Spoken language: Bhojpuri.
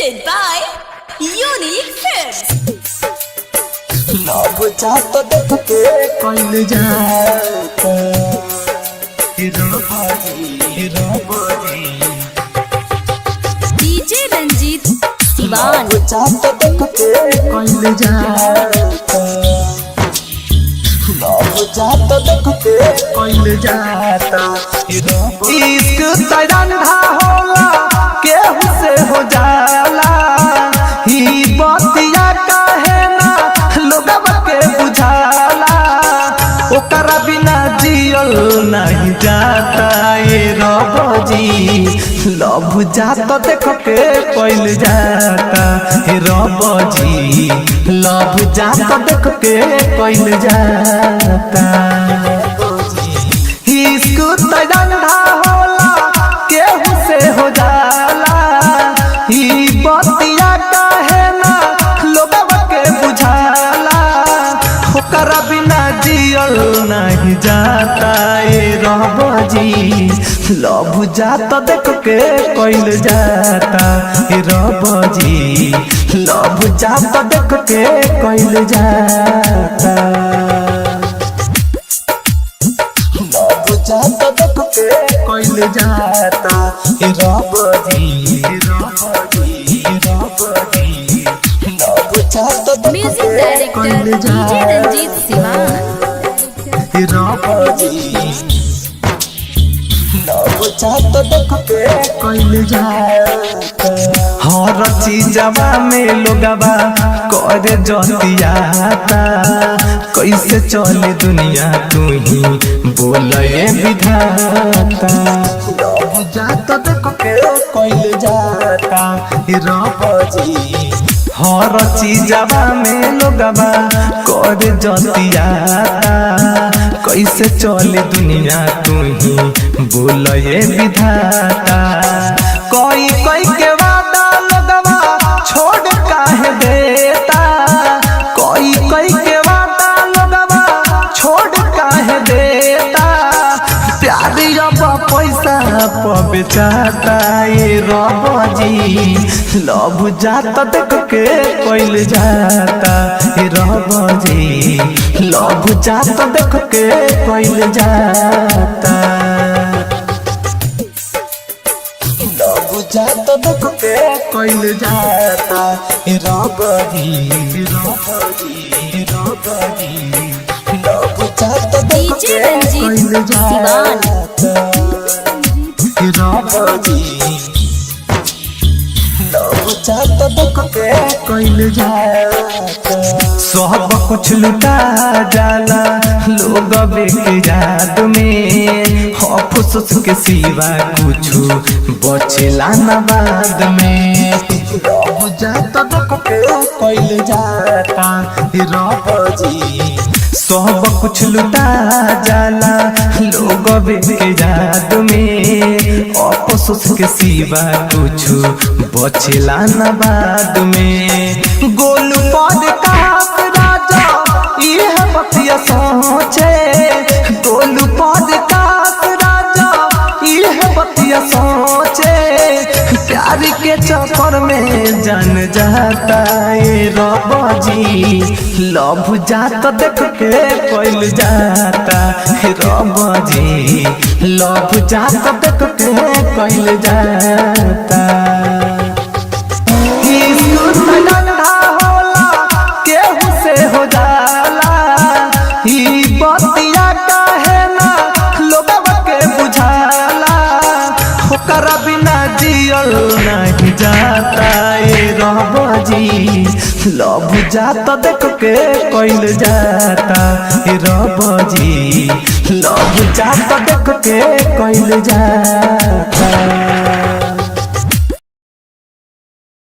presented by Unique Films. Love जात देख के कइल जाता हीरो बड़ी DJ रंजीत सिवान। लव जात देख के कइल जाता लव जात देख के कइल जाता इश्क तड़ंधा होला केहू से हो जाला ही बतिया काहे ना लोगवा के बुझाला ओकरा बिना जियल नहीं जाता ए रब जी लव जात देख के कइल जाता हे रब जी लव जात देख के कइल जाता इश्क तड़ंधा होला केहू से हो जाला ही बतिया काहे ना लोगवा के बुझाला ओकरा बिना जियल नहीं जाता ए रब जी लव जात देख के कइल जाता ए रब जी लव जात देख के कइल जाता लव जात देख के कइल जाता ए रब जी लव जात देख Music के director कइल DJ जाता रंजीत सिवान। लव जात देख के कइल जाता हर चीजवा में लोगवा करे जतियाता कैसे चले दुनिया तू ही बोले विधाता लव जात देख के कइल जाता रब जी हर चीजवा में लोगवा करे जतियाता कैसे चले दुनिया तू ही बोले विधाता कोई कोई के वादा लोगवा छोड़ काहे देता कोई कोई के वादा लोगवा छोड़ काहे देता प्यार अब पैसा पर बेचाता ये रब जी लव जात देख के कइल जाता ये रब जी लव जात देख के कइल जाता लव जात देख के कइल जाता ए रब जी लव जात देख DJ के रंजीत कइल सिवान। जाता ए रब जी लव जात देख के कइल जाता सब कुछ लुटा जाला लोग के याद में अफसोस के सिवा कुछ बचेला न बाद में लव जात देख के कइल जाता रब जी सब कुछ लुटा जाला लोग के याद में अफसोस के सिवा कुछ बचेला न बाद में गोलू पॉडकास्ट राजा यह बतिया सोचे गोलू पॉडकास्ट राजा यह बतिया सोचे प्यार के चक्कर में जान जाता ए रब जी लव जात देख के कइल जाता हे रब जी लव जात देख के कइल जाता इश्क तड़ंधा होला केहू से हो जाला ही बतिया काहे ना लोगवा के बुझाला ओकरा बिना जियल नहीं जाता ए रब जी लव जात देख के कइल जाता ए रब जी लव जात देख के कइल जाता।